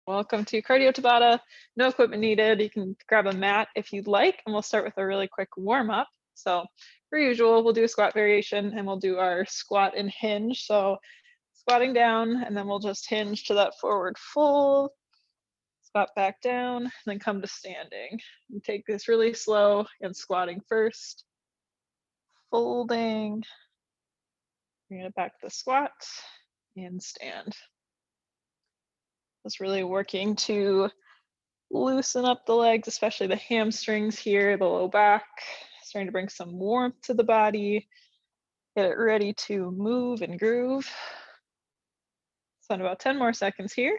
Welcome to Cardio Tabata. No equipment needed. You can grab a mat if you'd like, and we'll start with a really quick warm up. So, per usual, we'll do a squat variation and we'll do our squat and hinge. So, squatting down, and then we'll just hinge to that forward fold, squat back down, and then come to standing. And take this really slow and squatting first, folding, bring it back to the squat, and stand. Just really working to loosen up the legs, especially the hamstrings here, the low back, starting to bring some warmth to the body, get it ready to move and groove. Spend about 10 more seconds here.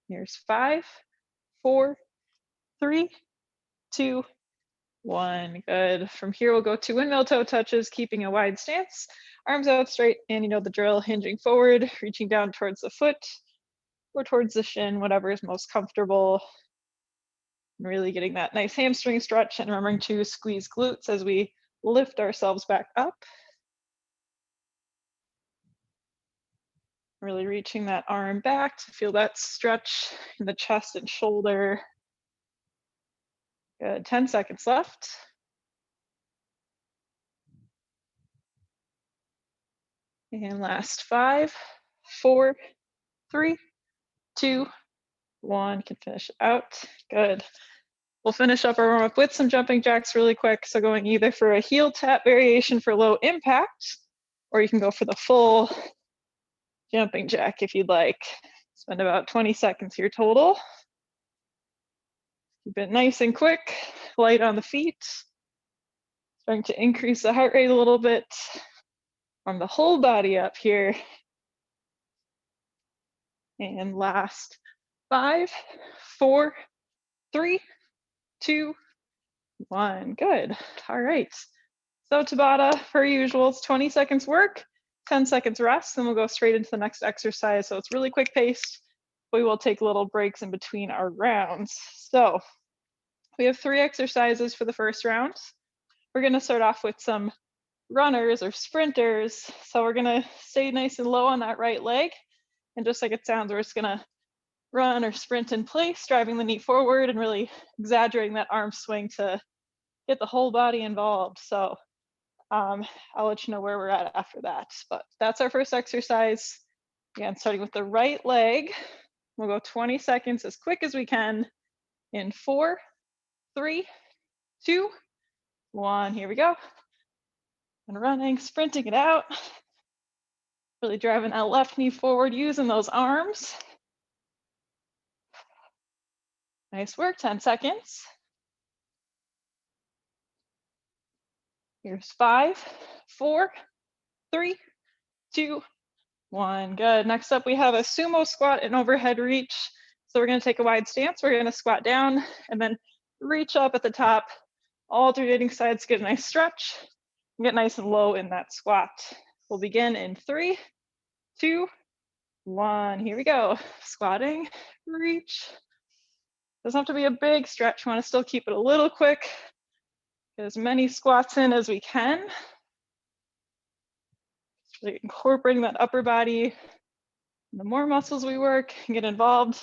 Here's 5, 4, 3, 2, 1. Good. From here, we'll go to windmill toe touches, keeping a wide stance, arms out straight, and you know the drill, hinging forward, reaching down towards the foot or towards the shin, whatever is most comfortable. And really getting that nice hamstring stretch and remembering to squeeze glutes as we lift ourselves back up. Really reaching that arm back to feel that stretch in the chest and shoulder. Good, 10 seconds left. And last 5, 4, 3, 2, 1. Can finish it out. Good. We'll finish up our warm up with some jumping jacks really quick. So going either for a heel tap variation for low impact, or you can go for the full jumping jack if you'd like. Spend about 20 seconds here total. Keep it nice and quick, light on the feet. Starting to increase the heart rate a little bit. Warm the whole body up here. And last 5, 4, 3, 2, 1. Good. All right. So Tabata, per usual, it's 20 seconds work, 10 seconds rest, then we'll go straight into the next exercise. So it's really quick paced. We will take little breaks in between our rounds. So we have 3 exercises for the first round. We're going to start off with some runners or sprinters. So we're going to stay nice and low on that right leg. And just like it sounds, we're just going to run or sprint in place, driving the knee forward and really exaggerating that arm swing to get the whole body involved. So I'll let you know where we're at after that. But that's our first exercise. Again, starting with the right leg. We'll go 20 seconds as quick as we can in 4, 3, 2, 1. Here we go. And running, sprinting it out. Really driving that left knee forward, using those arms. Nice work, 10 seconds. Here's 5, 4, 3, 2, 1. Good. Next up, we have a sumo squat and overhead reach. So we're going to take a wide stance. We're going to squat down and then reach up at the top, alternating sides, get a nice stretch, and get nice and low in that squat. We'll begin in 3, 2, 1. Here we go. Squatting, reach. Doesn't have to be a big stretch. We want to still keep it a little quick. Get as many squats in as we can. Just really incorporating that upper body. The more muscles we work and get involved,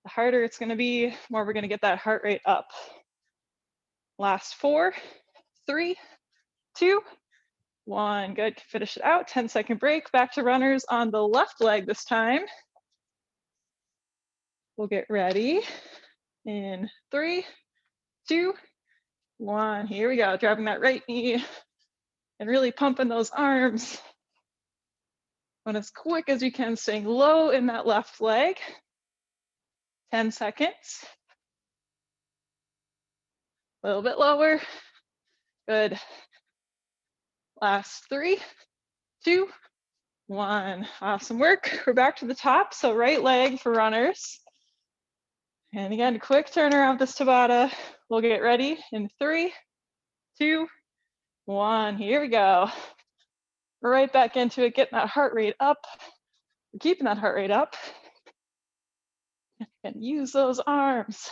the harder it's going to be, the more we're going to get that heart rate up. Last 4, 3, 2, 1. Good. Finish it out. 10-second break. Back to runners on the left leg this time. We'll get ready in 3, 2, 1. Here we go. Driving that right knee and really pumping those arms. Going as quick as you can, staying low in that left leg. 10 seconds. A little bit lower. Good. Last 3, 2, 1. Awesome work. We're back to the top. So right leg for runners. And again, quick turnaround this Tabata. We'll get ready in 3, 2, 1. Here we go. Right back into it, getting that heart rate up. Keeping that heart rate up. And use those arms.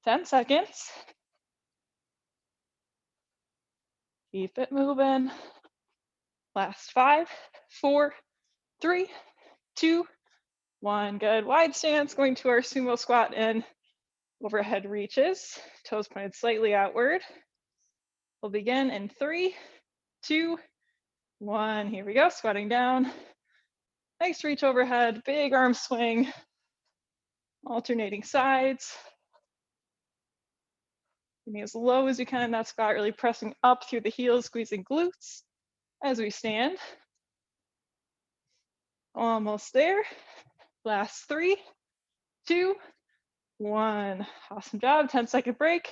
10 seconds. Keep it moving. Last 5, 4, 3, 2, 1. Good. Wide stance, going to our sumo squat and overhead reaches. Toes pointed slightly outward. We'll begin in 3, 2, 1. Here we go. Squatting down. Nice reach overhead. Big arm swing. Alternating sides. Getting as low as you can in that squat, really pressing up through the heels, squeezing glutes as we stand. Almost there. Last 3, 2, 1. Awesome job. 10-second break.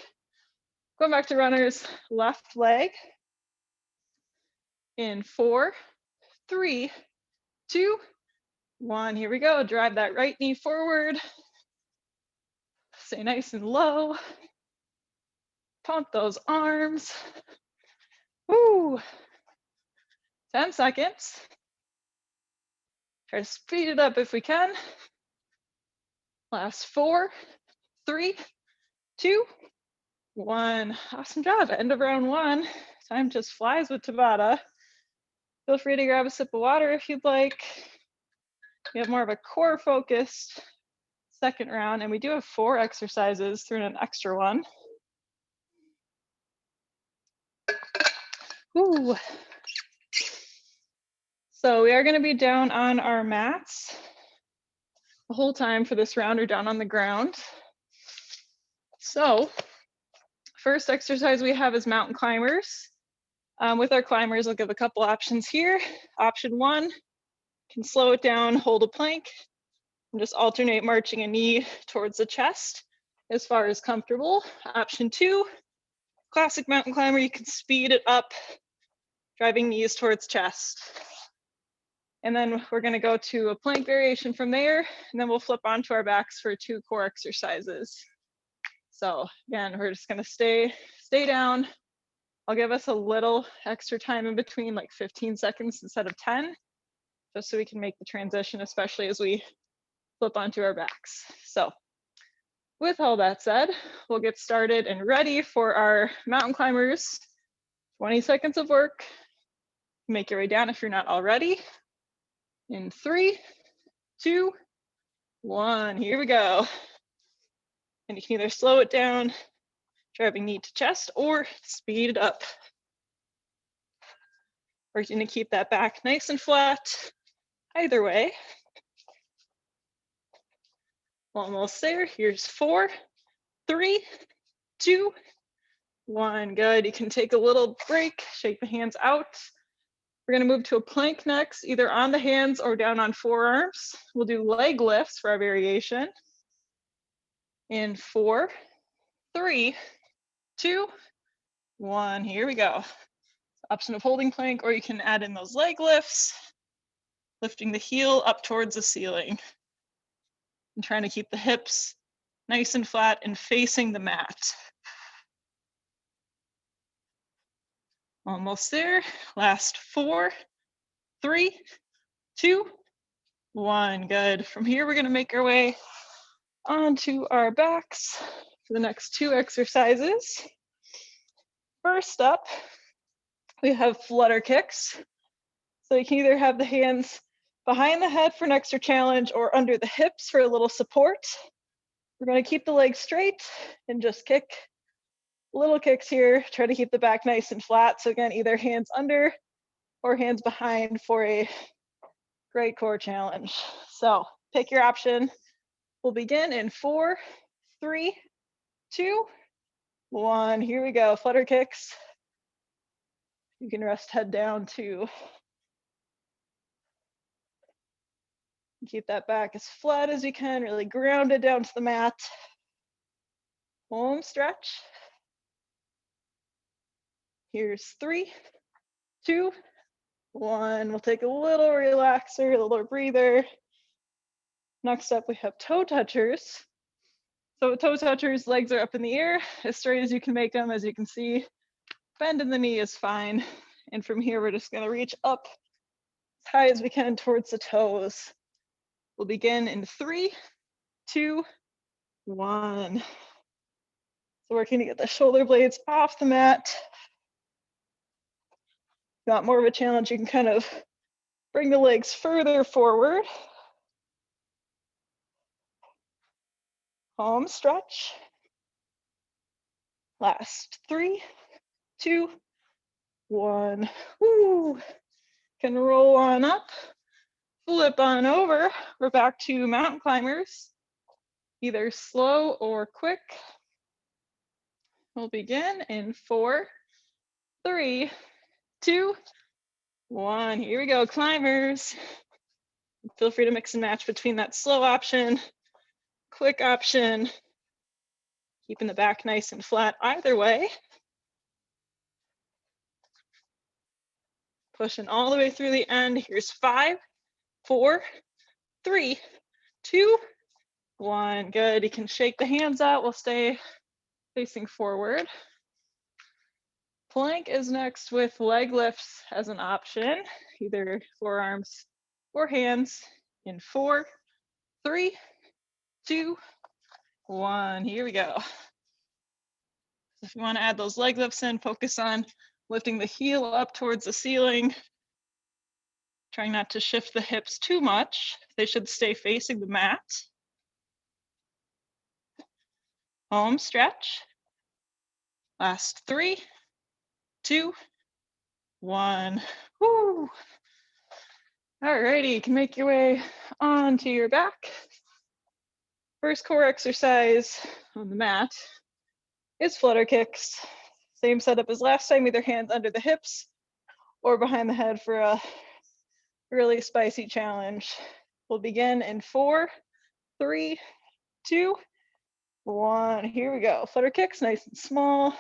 Going back to runners, left leg. In 4, 3, 2, 1. Here we go. Drive that right knee forward. Stay nice and low. Pump those arms. Woo. 10 seconds. Try to speed it up if we can. Last 4, 3, 2, 1. Awesome job. End of round 1. Time just flies with Tabata. Feel free to grab a sip of water if you'd like. We have more of a core focused second round, and we do have 4 exercises through an extra one. Ooh. So we are going to be down on our mats the whole time for this round, or down on the ground. So first exercise we have is mountain climbers. With our climbers, I'll give a couple options here. Option 1, can slow it down, hold a plank, and just alternate marching a knee towards the chest as far as comfortable. Option 2, classic mountain climber, you can speed it up, driving knees towards chest. And then we're going to go to a plank variation from there, and then we'll flip onto our backs for 2 core exercises. So again, we're just going to stay down. I'll give us a little extra time in between, like 15 seconds instead of 10, just so we can make the transition, especially as we flip onto our backs. So with all that said, we'll get started and ready for our mountain climbers. 20 seconds of work. Make your way down if you're not already. In 3, 2, 1, here we go. And you can either slow it down, driving knee to chest, or speed it up. We're going to keep that back nice and flat. Either way. Almost there. Here's 4, 3, 2, 1. Good. You can take a little break, shake the hands out. We're going to move to a plank next, either on the hands or down on forearms. We'll do leg lifts for our variation. In 4, 3, 2, 1. Here we go. Option of holding plank, or you can add in those leg lifts, lifting the heel up towards the ceiling. And trying to keep the hips nice and flat and facing the mat. Almost there. Last 4, 3, 2, 1. Good. From here, we're going to make our way onto our backs for the next 2 exercises. First up, we have flutter kicks. So you can either have the hands behind the head for an extra challenge or under the hips for a little support. We're going to keep the legs straight and just kick little kicks here. Try to keep the back nice and flat. So again, either hands under or hands behind for a great core challenge. So pick your option. We'll begin in 4, 3, 2, 1. Here we go. Flutter kicks. You can rest head down too. Keep that back as flat as you can, really grounded down to the mat. Home stretch. Here's 3, 2, 1. We'll take a little relaxer, a little breather. Next up, we have toe touchers. So toe touchers, legs are up in the air, as straight as you can make them. As you can see, bend in the knee is fine. And from here, we're just gonna reach up as high as we can towards the toes. We'll begin in 3, 2, 1. So working to get the shoulder blades off the mat. got more of a challenge, you can kind of bring the legs further forward. Home stretch. Last 3, 2, 1. Woo. Can roll on up, flip on over. We're back to mountain climbers, either slow or quick. We'll begin in 4, 3, 2, 1. Here we go, climbers. Feel free to mix and match between that slow option, quick option, keeping the back nice and flat either way. Pushing all the way through the end. Here's 5, 4, 3, 2, 1. Good. You can shake the hands out. We'll stay facing forward. Plank is next with leg lifts as an option, either forearms or hands in 4, 3, 2, 1. Here we go. If you want to add those leg lifts in, focus on lifting the heel up towards the ceiling. Trying not to shift the hips too much. They should stay facing the mat. Home stretch. Last 3, 2, 1. Woo. Alrighty, you can make your way onto your back. First core exercise on the mat is flutter kicks. Same setup as last time, either hands under the hips or behind the head for a really spicy challenge. We'll begin in 4, 3, 2, 1. Here we go. Flutter kicks, nice and small.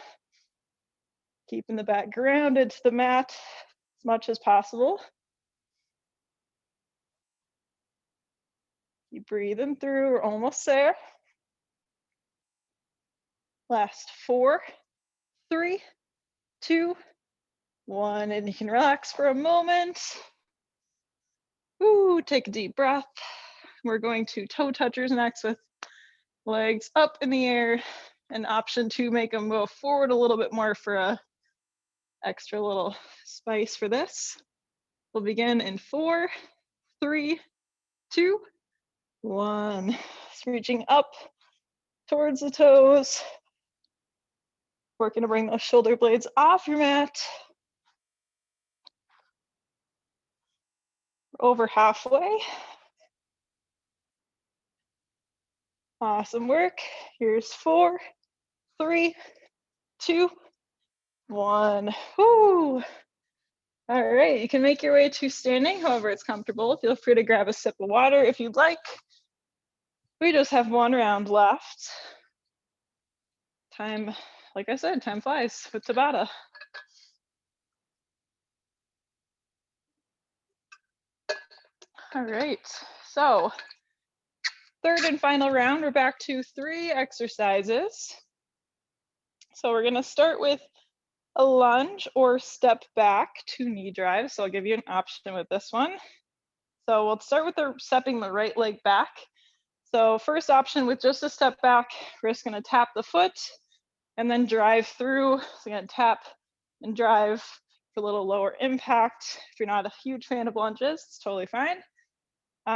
Keeping the back grounded to the mat as much as possible. Keep breathing through, we're almost there. Last 4, 3, 2, 1, and you can relax for a moment. Ooh, take a deep breath. We're going to toe touchers next with legs up in the air. An option to make them go forward a little bit more for a extra little spice for this. We'll begin in 4, 3, 2, 1. Just reaching up towards the toes. Working to bring those shoulder blades off your mat. We're over halfway. Awesome work. Here's 4, 3, 2, 1. Woo. All right, you can make your way to standing, however it's comfortable. Feel free to grab a sip of water if you'd like. We just have 1 round left. Time, like I said, time flies with Tabata. All right, so third and final round, we're back to 3 exercises. So we're gonna start with a lunge or step back to knee drive. So I'll give you an option with this one. So we'll start with stepping the right leg back. So first option with just a step back, we're just gonna tap the foot and then drive through. So again, tap and drive for a little lower impact. If you're not a huge fan of lunges, it's totally fine.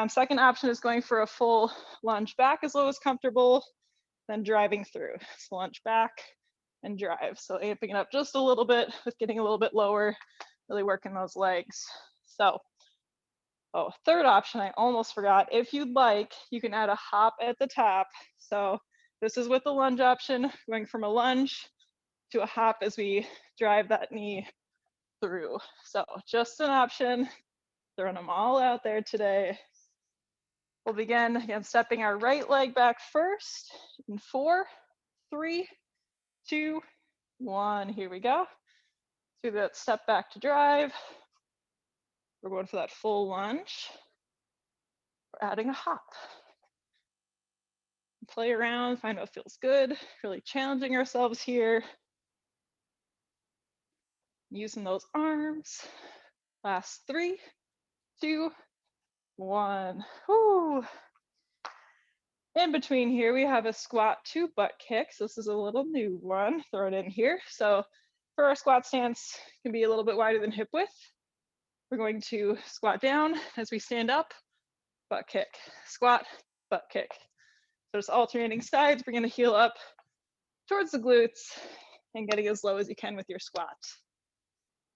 Second option is going for a full lunge back as low as comfortable, then driving through. So lunge back and drive. So amping it up just a little bit with getting a little bit lower, really working those legs. So, third option, I almost forgot. If you'd like, you can add a hop at the top. So this is with the lunge option, going from a lunge to a hop as we drive that knee through. So just an option, throwing them all out there today. We'll begin again, stepping our right leg back first in 4, 3, 2, 1. Here we go. Do that step back to drive. We're going for that full lunge. We're adding a hop. Play around, find what feels good. Really challenging ourselves here. Using those arms. Last 3, 2, 1. Woo. In between here, we have a squat to butt kicks. This is a little new one. Throw it in here. So For our squat stance, it can be a little bit wider than hip width. We're going to squat down as we stand up, butt kick, squat, butt kick. So just alternating sides, bringing the heel up towards the glutes and getting as low as you can with your squat.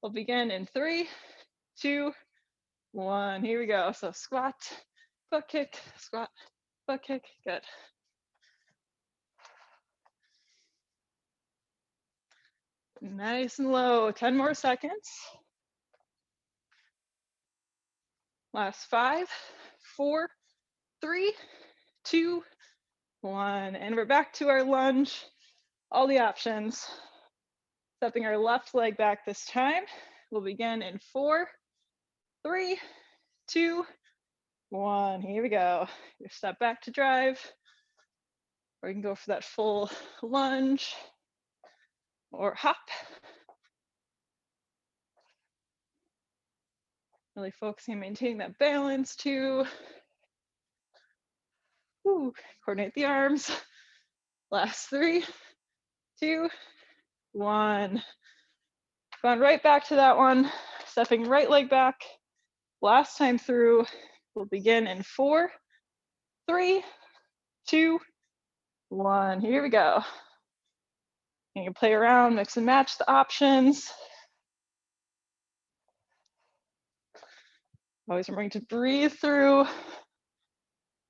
We'll begin in 3, 2, 1. Here we go. So squat, butt kick, squat, butt kick. Good. Nice and low. 10 more seconds. Last 5, 4, 3, 2, 1. And we're back to our lunge. All the options. Stepping our left leg back this time. We'll begin in 4, 3, 2, 1. Here we go. Your step back to drive. Or you can go for that full lunge or hop. Really focusing on maintaining that balance too. Ooh, coordinate the arms. Last 3, 2, 1. Going right back to that one. Stepping right leg back. Last time through. We'll begin in 4, 3, 2, 1. Here we go. You can play around, mix and match the options. Always remembering to breathe through.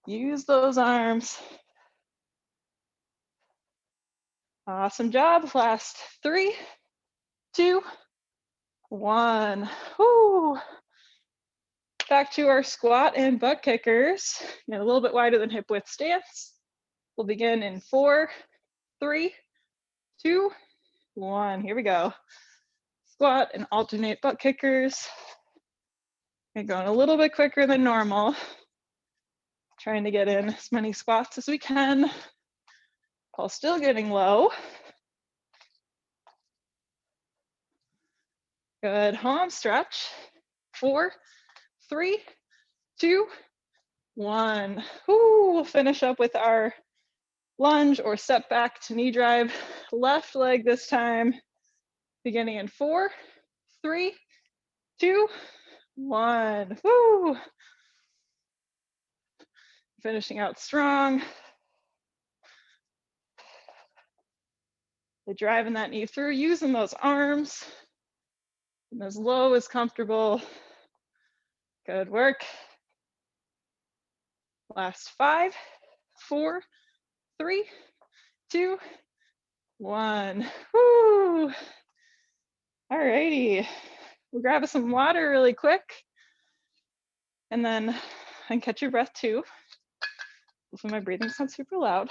Use those arms. Awesome job. Last 3, 2, 1. Woo. Back to our squat and butt kickers. A little bit wider than hip width stance. We'll begin in 4, 3, 2, 1. Here we go. Squat and alternate butt kickers. We're going a little bit quicker than normal. Trying to get in as many squats as we can while still getting low. Good. Home stretch. 4, 3, 2, 1. Ooh, we'll finish up with our lunge or step back to knee drive. Left leg this time. Beginning in 4, 3, 2, 1. Woo! Finishing out strong. Driving that knee through, using those arms. And as low as comfortable. Good work. Last 5, 4, 3, 2, 1. Woo! All righty. We'll grab us some water really quick. And then I can catch your breath too. Hopefully my breathing's not super loud.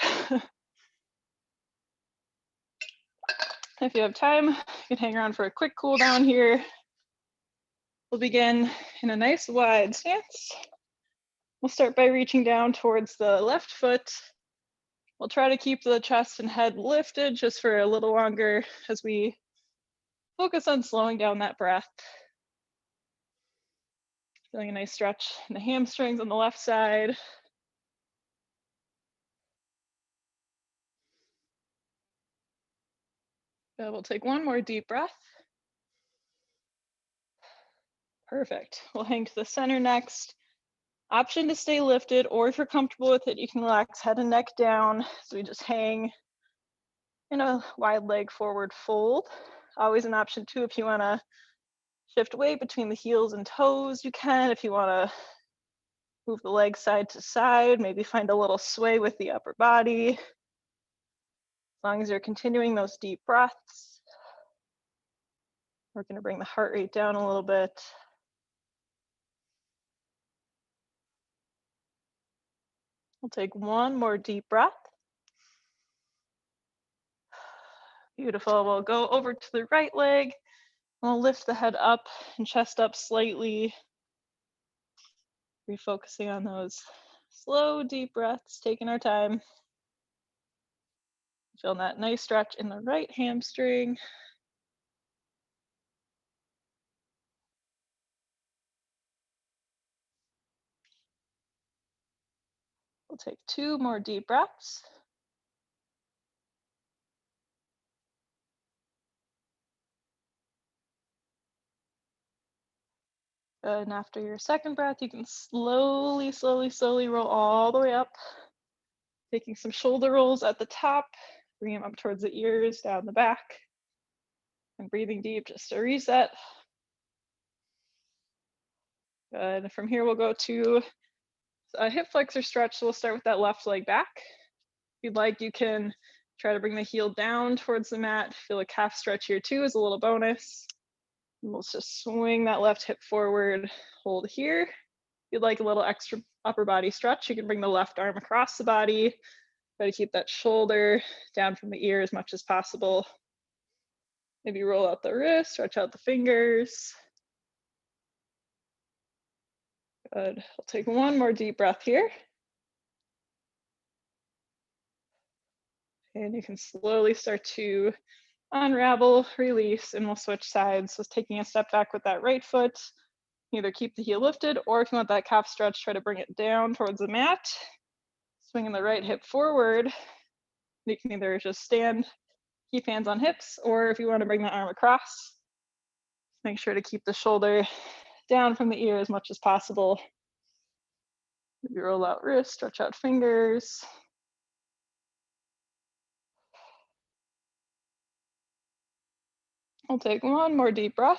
If you have time, you can hang around for a quick cool down here. We'll begin in a nice wide stance. We'll start by reaching down towards the left foot. We'll try to keep the chest and head lifted just for a little longer as we focus on slowing down that breath. Feeling a nice stretch in the hamstrings on the left side. Good. We'll take one more deep breath. Perfect. We'll hang to the center next. Option to stay lifted, or if you're comfortable with it, you can relax head and neck down. So we just hang in a wide leg forward fold. Always an option too, if you want to shift weight between the heels and toes, you can. If you want to move the legs side to side, maybe find a little sway with the upper body. As long as you're continuing those deep breaths. We're going to bring the heart rate down a little bit. We'll take one more deep breath. Beautiful. We'll go over to the right leg. We'll lift the head up and chest up slightly. Refocusing on those slow, deep breaths, taking our time. Feel that nice stretch in the right hamstring. We'll take 2 more deep breaths. . Good, and after your second breath, you can slowly, slowly, slowly roll all the way up, taking some shoulder rolls at the top, bring them up towards the ears, down the back, and breathing deep just to reset. Good, from here we'll go to a hip flexor stretch, so we'll start with that left leg back. If you'd like, you can try to bring the heel down towards the mat. Feel a calf stretch here too as a little bonus. And we'll just swing that left hip forward, hold here. If you'd like a little extra upper body stretch, you can bring the left arm across the body. Try to keep that shoulder down from the ear as much as possible. Maybe roll out the wrist, stretch out the fingers. Good. I'll take one more deep breath here. And you can slowly start to unravel, release, and we'll switch sides. So taking a step back with that right foot, either keep the heel lifted, or if you want that calf stretch, try to bring it down towards the mat. Swinging the right hip forward. You can either just stand, keep hands on hips, or if you want to bring the arm across, make sure to keep the shoulder down from the ear as much as possible. Maybe roll out wrist, stretch out fingers. I'll take one more deep breath.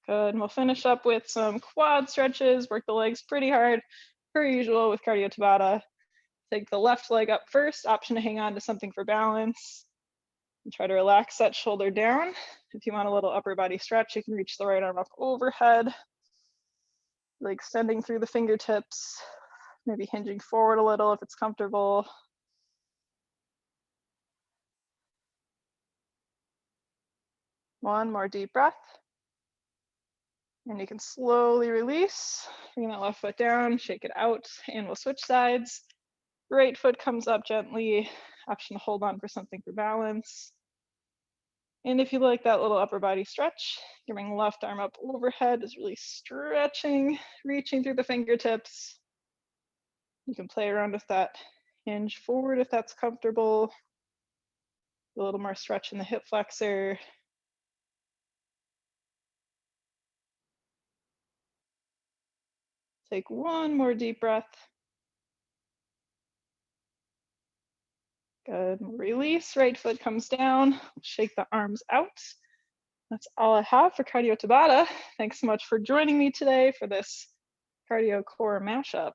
Good, and we'll finish up with some quad stretches, work the legs pretty hard, per usual with cardio Tabata. Take the left leg up first, option to hang on to something for balance. And try to relax that shoulder down. If you want a little upper body stretch, you can reach the right arm up overhead, like extending through the fingertips, maybe hinging forward a little if it's comfortable. One more deep breath. And you can slowly release, bring that left foot down, shake it out, and we'll switch sides. Right foot comes up gently, option to hold on for something for balance. And if you like that little upper body stretch, you bring the left arm up overhead, is really stretching, reaching through the fingertips. You can play around with that hinge forward if that's comfortable. A little more stretch in the hip flexor. Take one more deep breath. Good, release, right foot comes down, shake the arms out. That's all I have for cardio Tabata. Thanks so much for joining me today for this cardio core mashup.